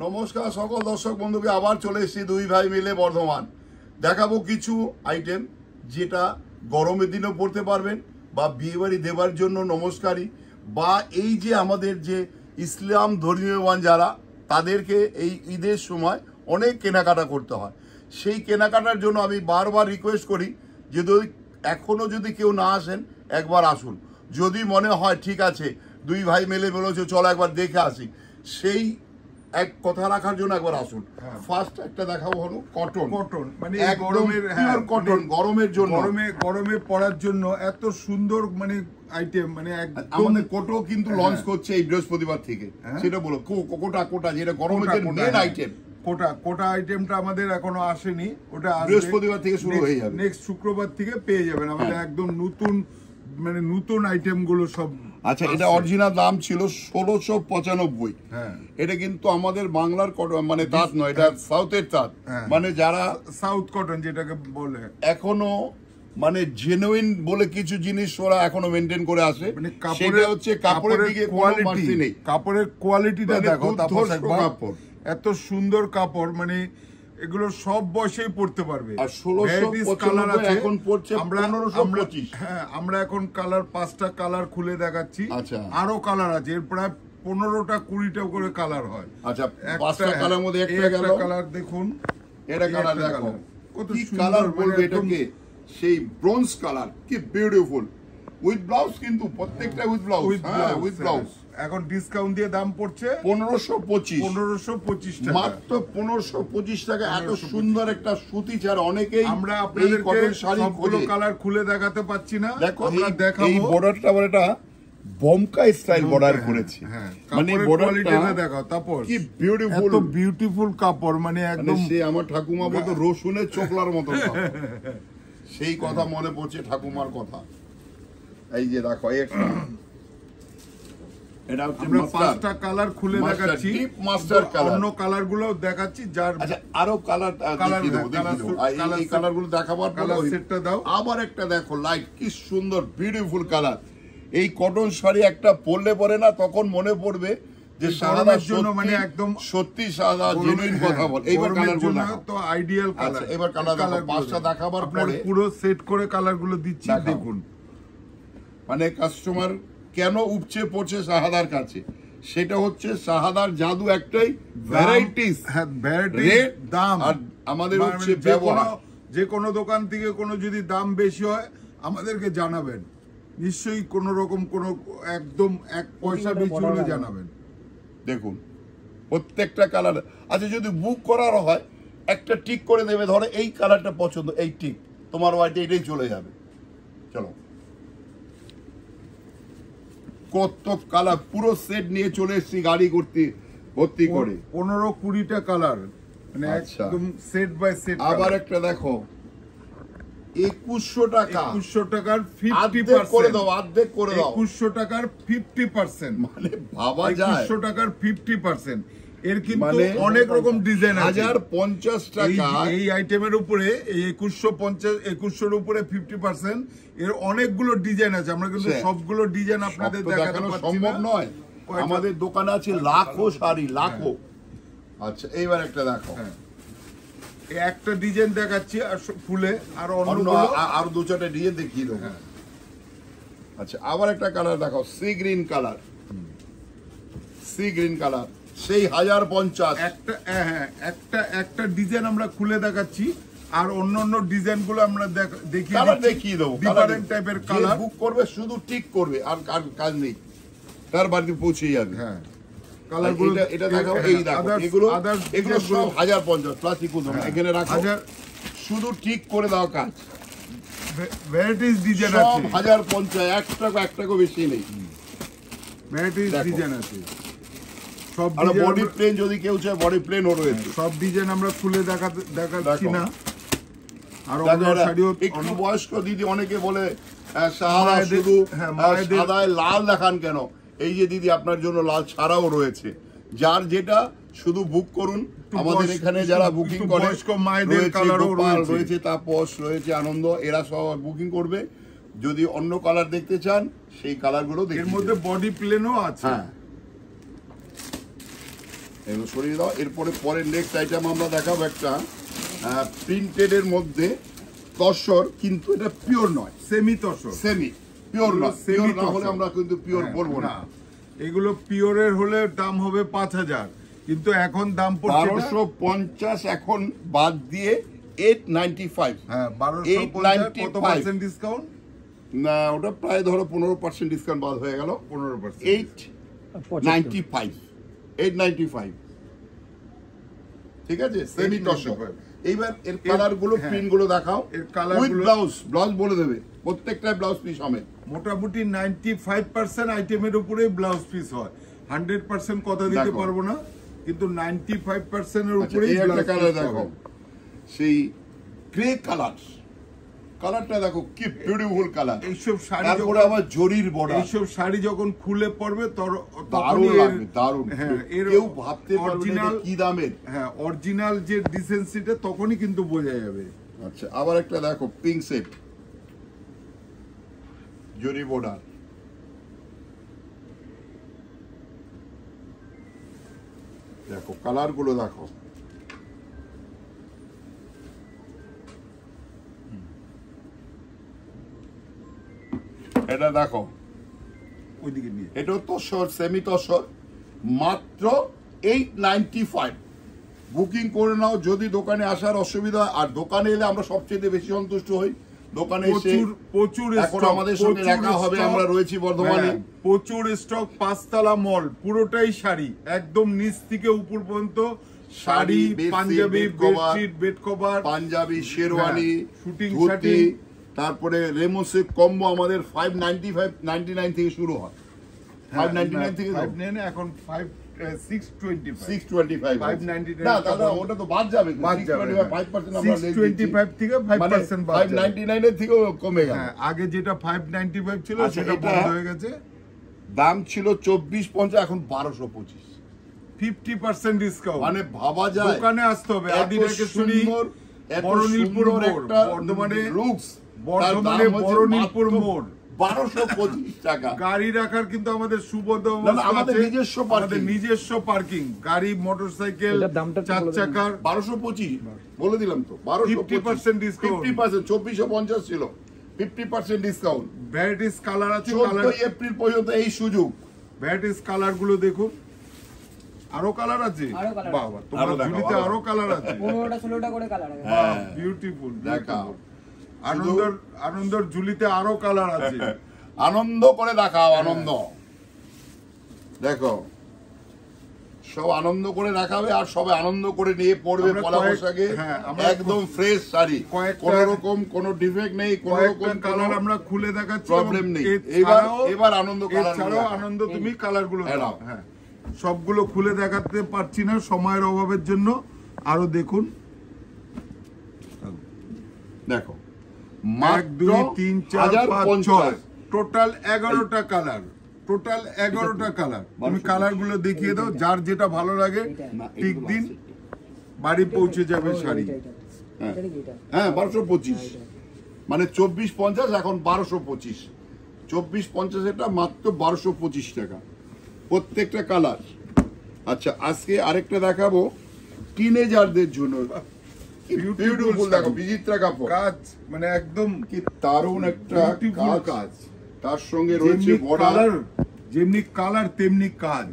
নমস্কার সকল দর্শক বন্ধুকে, আবার চলে এসেছি দুই ভাই মিলে বর্ধমান। দেখাবো কিছু আইটেম যেটা গরমের দিনেও পড়তে পারবেন, বা বিয়েবাড়ি দেবার জন্য নমস্কারী, বা এই যে আমাদের যে ইসলাম ধর্মীয়বান যারা, তাদেরকে এই ঈদের সময় অনেক কেনাকাটা করতে হয়। সেই কেনাকাটার জন্য আমি বারবার রিকোয়েস্ট করি যে এখনও যদি কেউ না আসেন একবার আসুন। যদি মনে হয় ঠিক আছে দুই ভাই মিলে বলেছে চলো একবার দেখে আসি, সেই এক কথা রাখার জন্য একবার আসুন। ফার্স্ট একটা দেখাবো হলো কটন। কটন মানে গরমের কটন, গরমের জন্য, গরমে পরার জন্য এত সুন্দর মানে আইটেম, মানে আমাদের কোটো কিন্তু লঞ্চ করছে এই বৃহস্পতিবার থেকে। সেটা বলো কোটা যেটা গরমের জন্য মেন আইটেম। কোটা আইটেমটা আমাদের এখনো আসেনি, ওটা বৃহস্পতিবার থেকে শুরু হয়ে যাবে, নেক্সট শুক্রবার থেকে পেয়ে যাবেন আমাদের একদম নতুন, মানে নতুন আইটেম গুলো সব। আচ্ছা, এটা অরিজিনাল দাম ছিল 1695। এটা কিন্তু আমাদের বাংলার মানে তাঁত নয়, এটা সাউথের তাঁত, মানে যারা সাউথ কটন যেটাকে বলে, এখনো মানে জেনুইন বলে কিছু জিনিস ওরা এখনো মেনটেন করে আসে। মানে সেটা হচ্ছে কাপড়ের দিকে কোয়ালিটি নেই, কাপড়ের কোয়ালিটিটা দেখো, কাপড় এত সুন্দর কাপড়, মানে এগুলো সব বয়সেই পড়তে পারবে। আর 1695 এখন পড়ছে 1525। হ্যাঁ, আমরা এখন কালার 5টা কালার খুলে দেখাচ্ছি। আচ্ছা, আরো কালার আছে, এর প্রায় 15টা 20টা করে কালার হয়। আচ্ছা, 5টা কালার মধ্যে একটা কালার দেখুন, এটা কালার দেখো কত কালার বলবে এটাকে, সেই ব্রোঞ্জ কালার, কি বিউটিফুল, উইথ ব্লাউজ, কিন্তু প্রত্যেকটা উইথ ব্লাউজ। হ্যাঁ, উইথ ব্লাউজ। এখন ডিসকাউন্ট দিয়ে দাম পড়ছে 1525 টাকা, মাত্র 1525 টাকা। এত সুন্দর একটা সুতি ছাড়া অনেকেই আমরা আপনাদেরকে সবগুলো কালার খুলে দেখাতে পাচ্ছি না। দেখো আমরা দেখাবো, এই বর্ডারটা এটা বমকা স্টাইল বর্ডার করেছে, মানে বর্ডারটা দেখাও। তারপর কি বিউটিফুল, এত বিউটিফুল কাপড়, মানে একদম সে আমার ঠাকুমা বলতো রসুনের চোখলার মতো। সেই কথা মনে পড়ছে ঠাকুমার কথা। এই যে দেখো এটা হচ্ছে আমরা 5টা কালার খুলে দেখাচ্ছি, মাস্টার কালার, অন্য কালার গুলো দেখাচ্ছি। যার আচ্ছা আরো কালার এই কালার গুলো দেখাবার পর সেটটা দাও। আবার একটা দেখো লাইট, কি সুন্দর বিউটিফুল কালার। এই কটন শাড়ি একটা পরলে পরে না, তখন মনে পড়বে যে সাদার জন্য, মানে একদম সত্যি সাদা জেনুইন কথা বল। এইবার কালার গুলো তো আইডিয়াল কালার। এবার কালার দেখো, 5টা দেখাবার পরে পুরো সেট করে কালার গুলো দিচ্ছি, দেখুন। মানে কাস্টমার কেন উপচে পড়ছে শাহাদার কাছে, সেটা হচ্ছে শাহাদার জাদু একটাই, ভ্যারাইটিস, রেট, দাম। আর আমাদের হচ্ছে ব্যবহার। যে কোনো দোকান থেকে কোনো যদি দাম বেশি হয় আমাদেরকে জানাবেন, নিশ্চয়ই কোনো রকম কোনো একদম 1 পয়সা বেশি হলে জানাবেন। দেখুন প্রত্যেকটা কালার। আচ্ছা, যদি বুক করার হয় একটা টিক করে দেবে, ধরো এই কালারটা পছন্দ, এই টিক তোমার বাড়িতে এটাই চলে যাবে। চলো, কত কালার, পুরো সেট নিয়ে চলে এসেছি গাড়ি করতে ভর্তি করে, 15-20টা কালার, মানে একদম সেট বাই সেট। আবার একটা দেখো 2100 টাকা, 2100 টাকার 50% করে দাও, অর্ধেক করে দাও। 2100 টাকার 50%, মানে ভাবা যায় 2100 টাকার 50%। এর কিন্তু অনেক রকম ডিজাইন আছে। 1050 টাকা এই আইটেমের উপরে, এই 2150 উপরে 50%, এর অনেকগুলো ডিজাইন আছে। আমরা কিন্তু সবগুলো ডিজাইন আপনাদের দেখানো সম্ভব নয়, আমাদের দোকানে আছে লাখো শাড়ি, লাখো। আচ্ছা, এইবার একটা দেখো, একটা ডিজাইন দেখাচ্ছি আর ফুলে, আর আর 2-4টা ডিজাইন দেখিয়ে দেবো। আচ্ছা, আবার একটা কালার দেখো, sea green colour, sea green colour, সেই 1050। একটা ডিজাইন আমরা খুলে দেখাচ্ছি, আর অন্য ডিজাইন গুলো আমরা দেখিয়ে দেবো। ডিফারেন্ট টাইপের কালার। বুক করবে শুধু টিক করবে, আর কাজ নেই, তার বাড়িতে পৌঁছে যাবে। হ্যাঁ, কালারগুলো এটা দেখাও। এই দেখো, এগুলো সব 1050 প্লাস ইকুয়াল, এখানে রাখো, শুধু ঠিক করে দাও কাজ। ভ্যারাইটিস ডিজাইন আছে, সব 1050, 1 টাকা বেশি নেই, ভ্যারাইটিস ডিজাইন আছে সব। আর বডি প্লেন যদি কেউ চায়, বডি প্লেন ও রয়েছে। সব ডিজাইন আমরা খুলে দেখাচ্ছি না। আর একটু বয়স্ক দিদি অনেকে বলে শুধু সাদায় লাল দেখান কেন, এই যে দিদি আপনার জন্য লাল ছাড়াও রয়েছে। যার যেটা শুধু বুক করুন, আমাদের এখানে যারা বুকিং করে রয়েছে, তাপস রয়েছে, আনন্দ, এরা সব বুকিং করবে। যদি অন্য কালার দেখতে চান সেই কালার গুলো, এর মধ্যে বডি প্লেনও আছে। এগুলো সরিয়ে দাও। এরপরে পরের নেক্সট আইটেম আমরা দেখাবো একটা প্রিন্টেডের মধ্যে তসর, কিন্তু এটা পিওর নয়, সেমি তসর, সেমি পিওর নয়। পিওর না হলে আমরা কিন্তু পিওর বলবো না। এগুলো পিওরের হলে দাম হবে 5000, কিন্তু এখন দাম পড়ছে 1250, এখন বাদ দিয়ে 895। হ্যাঁ 1250, কত পার্সেন্ট ডিসকাউন্ট? না ওটা প্রায় ধরো 15% ডিসকাউন্ট বাদ হয়ে গেল, 15%, 895। ঠিক আছে, সেমি টসর। এইবার এর কালার গুলো, প্রিন্ট গুলো দেখাও। এর কালার উইথ ব্লাউজ বলে দেবে, প্রত্যেকটা ব্লাউজ পিস হবে। মোটামুটি 95% আইটেমের উপরেই ব্লাউজ পিস হয়। 100% কথা দিতে পারবো না, কিন্তু 95% এর উপরেই ব্লাউজ কালার দেখো, সেই গ্রে কালারটা দেখো কি বিউটিফুল কালার। এইসব শাড়ি তারপরে আবার জরির বর্ডার, এইসব শাড়ি যখন খুলে পড়বে দারুণ লাগবে, দারুণ। হ্যাঁ, কেউ ভাবতে পারবে না কি দামের। হ্যাঁ, অরিজিনাল যে ডিসেন্সিটা তখনই কিন্তু বোঝা যাবে। আচ্ছা, আবার একটা দেখো পিঙ্ক সেট, জরি বর্ডার। দেখো কালার গুলো দেখো, এটা দেখো ওইদিকে নিয়ে, এটা তসর, সেমি তসর, মাত্র 895। বুকিং করে নাও যদি দোকানে আসার অসুবিধা। আর দোকানে এলে আমরা সবচেয়ে বেশি সন্তুষ্ট হই। দোকানে এসে প্রচুর এখন আমাদের সঙ্গে দেখা হবে, আমরা রয়েছি বর্ধমানে। প্রচুর স্টক, 5 তলা মল, পুরোটাই শাড়ি, একদম নিচ থেকে উপর পর্যন্ত sari, panjabi, bedsheet, bed cover, panjabi, sherwani, suiting dhoti, তারপরে রেমোসে কম্বো আমাদের 599 থেকে শুরু হয়। 599 থেকে এখন 625 না দাদা, ওটা তো বাদ যাবে, 5% আমরা 625 থেকে 5% বাদ, 599 এর থেকেও কমে গেল। আগে যেটা 595 ছিল সেটা বন্ধ হয়ে গেছে। দাম ছিল 2450, এখন 1225, 50% ডিসকাউন্ট। মানে ভাবা যায় দোকানে আসতে হবে। আদিনাকেশ্বরী, বরণীপুর মোড়, বর্ধমানে বরণীপুর মোড়, 1225 টাকা। গাড়ি রাখার কিন্তু আমাদের সুবন্ধ, আমাদের নিজস্ব পার্কিং, গাড়ি, মোটরসাইকেল, 4 চাকার। 1225 বলে দিলাম তো, 50% ডিসকাউন্ট, 50%, 2450 ছিল, 50% ডিসকাউন্ট। ভ্যারাইটিস কালার আছে। 14 এপ্রিল পর্যন্ত এই সুযোগ। ভ্যারাইটিস কালার গুলো দেখুন, আরো কালার আছে। বাবা, তোমার ঝুলিতে আরো কালার আছে, 15টা 16টা করে কালার আছে। বিউটিফুল। দেখাও, আনন্দর ঝুলিতে আরো কালার আছে। আনন্দ করে দেখাও, আনন্দ দেখো, সব আনন্দ করে দেখাবে আর সবাই আনন্দ করে নিয়ে পড়বে পয়লা বৈশাখে। একদম ফ্রেশ শাড়ি, কোন রকম কোন ডিফেক্ট নেই, কোন রকম কালার আমরা খুলে দেখাচ্ছি, প্রবলেম নেই। এবার আনন্দ কালার ছাড়াও আনন্দ, তুমি কালার গুলো দাও। হ্যাঁ, সবগুলো খুলে দেখাতে পারছি না সময়ের অভাবের জন্য। আরো দেখুন, দেখো 1 2 3 4 5 6 টোটাল 11টা কালার, টোটাল 11টা কালার। তুমি কালার গুলো দেখিয়ে দাও, যার যেটা ভালো লাগে ঠিক দিন, বাড়ি পৌঁছে যাবে শাড়ি। হ্যাঁ 1225, মানে 2450, এখন 1225। 2450 এটা মাত্র 1225 টাকা প্রত্যেকটা কালার। আচ্ছা, আজকে আরেকটা দেখাবো টিনেজারদের জন্য, বিউটিফুল। দেখো বিচিত্রা কাপড়, কাজ মানে একদম কি দারুণ একটা কাজ, তার সঙ্গে রয়েছে বর্ডার, যেমনি কালার তেমনি কাজ।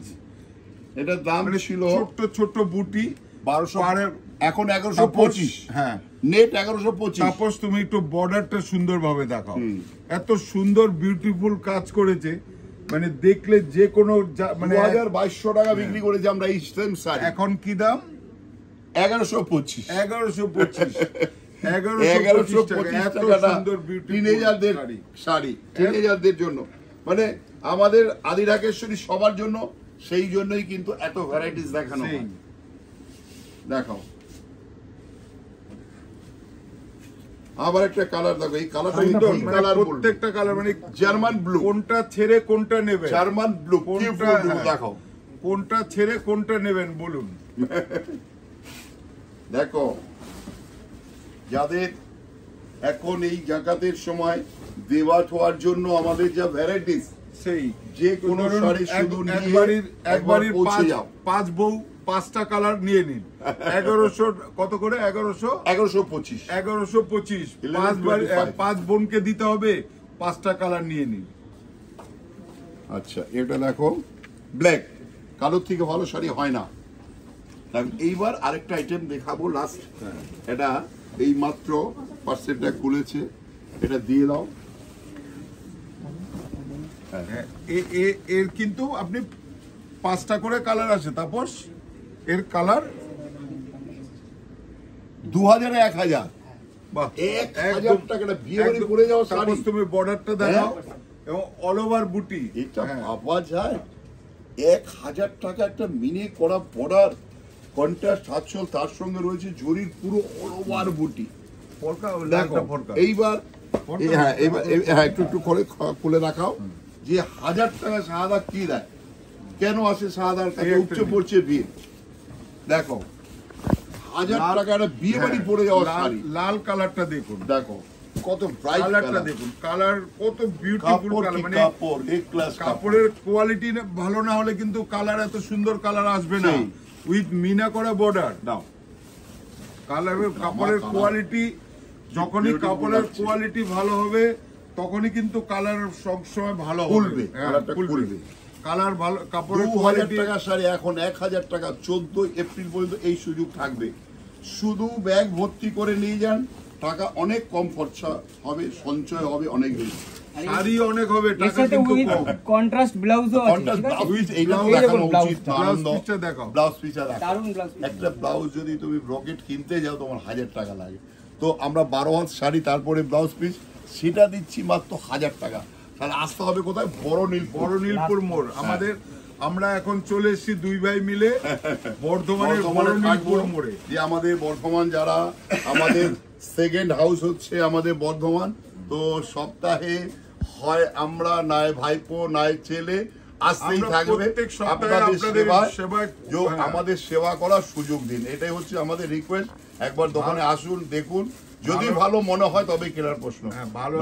এটার দাম ছিল ছোট ছোট বুটি 1200, এখন 1125। হ্যাঁ, নেট 1125। তাপস, তুমি একটু বর্ডারটা সুন্দর ভাবে দেখাও। এত সুন্দর বিউটিফুল কাজ করেছে, মানে দেখলে যে কোনো, মানে 2200 টাকা বিক্রি করেছি আমরা এই সেম শাড়ি। এখন কি দাম? 1125। 1125 টাকা টিনেজারদের শাড়ি, টিনেজারদের জন্য, মানে আমাদের আদিরাকেশ্বরী সবার জন্য। সেই জন্যই কিন্তু এত ভ্যারাইটিস দেখানো হয়। দেখাও আবার একটা কালার দেখো, এই কালারটা কিন্তু কালার, প্রত্যেকটা কালার মানে জার্মান ব্লু। কোনটা ছেড়ে কোনটা নেবে? জার্মান ব্লু, কোনটা দেখো, কোনটা ছেড়ে কোনটা নেবেন বলুন। দেখো, যাদের এখন এই জাকাতের সময় দেওয়া ছোঁয়ার জন্য আমাদের যা ভ্যারাইটিস, সেই যে কোনো শাড়ি শুধু একবারই 5 বউ 5টা কালার নিয়ে নিন। 1100 কত করে? 1125 1125 5 বোনকে দিতে হবে, 5টা কালার নিয়ে নিন। আচ্ছা, এটা দেখো ব্ল্যাক, কালোর থেকে ভালো শাড়ি হয় না। এইবার আরেকটা আইটেম দেখাবো লাস্ট। এটা এই মাত্র পার্সেলটা খুলেছে, এটা দিয়ে দাও। এর কিন্তু আপনি 5টা করে কালার আছে, তাপস এর কালার 2000 এ 1000। বাহ, 1000 টাকাটা বিয়ে বাড়ি পরে যাওয়া শাড়ি। তুমি বর্ডারটা দেখাও এবং অল ওভার বুটি। এটা ভাবা যায় 1000 টাকা একটা মিনি করা বর্ডার, কন্ট্রাস্ট আঁচল, তার সঙ্গে রয়েছে জরির পুরো অল ওভার বুটি। দেখো এইবার একটু করে খুলে দেখাও যে 1000 টাকা শাহাদা কি দেয়, কেন আসে শাহাদার কাছে, উচ্চ পড়ছে বিয়ে। দেখো 1000 টাকা একটা বিয়ে বাড়ি পরে যাওয়া শাড়ি। লাল কালারটা দেখুন, দেখো কত ব্রাইট কালারটা দেখুন, কালার কত বিউটিফুল কালার। মানে কাপড় এক ক্লাস, কাপড়ের কোয়ালিটি ভালো না হলে কিন্তু কালার এত সুন্দর কালার আসবে না। উইথ মিনা করা বর্ডার দাও। কালারের কাপড়ের কোয়ালিটি, যখনই কাপড়ের কোয়ালিটি ভালো হবে তখনই কিন্তু কালার সবসময় ভালো খুলবে, খুলবে। কালার ভালো, কাপড়ের 2000 টাকা শাড়ি এখন 1000 টাকা। 14 এপ্রিল পর্যন্ত এই সুযোগ থাকবে। শুধু ব্যাগ ভর্তি করে নিয়ে যান, টাকা অনেক কম খরচা হবে, সঞ্চয় হবে অনেক বেশি, শাড়ি অনেক হবে, টাকা কিন্তু কম। কন্ট্রাস্ট ব্লাউজও আছে, কন্ট্রাস্ট ব্লাউজ এইটাও এই দেখুন দেখানো উচিত। ব্লাউজ পিসটা দেখাও, ব্লাউজ পিসটা দেখাও। দারুণ ব্লাউজ পিস। একটা ব্লাউজ যদি তুমি ব্রকেট কিনতে যাও তোমার 1000 টাকা লাগে। তো আমরা 12 হাত শাড়ি তারপরে ব্লাউজ পিস সেটা দিচ্ছি মাত্র 1000 টাকা। তাহলে আসতে হবে কোথায়? বড় নীলপুর মোড়। আমরা এখন চলে এসেছি দুই ভাই মিলে বর্ধমানের বড় নীলপুর মোড়ে। যে আমাদের বর্ধমান, যারা আমাদের সেকেন্ড হাউস হচ্ছে আমাদের বর্ধমান, তো সপ্তাহে হয় আমরা নয় ভাইপো নয় ছেলে আসতেই থাকবে। আপনাদের সেবায় আমাদের সেবা করার সুযোগ দিন, এটাই হচ্ছে আমাদের রিকোয়েস্ট। একবার দোকানে আসুন, দেখুন, যদি ভালো মনে হয় তবে কেনার প্রশ্ন।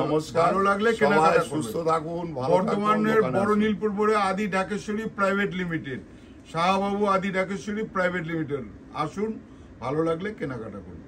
নমস্কার, ভালো লাগলে কেনাকাটা সুস্থ থাকুন। বর্ধমানের বড় নীলপুর মোড়ে আদি ঢাকেশ্বরী প্রাইভেট লিমিটেড, শাহবাবু আদি ঢাকেশ্বরী প্রাইভেট লিমিটেড। আসুন, ভালো লাগলে কেনাকাটা করুন।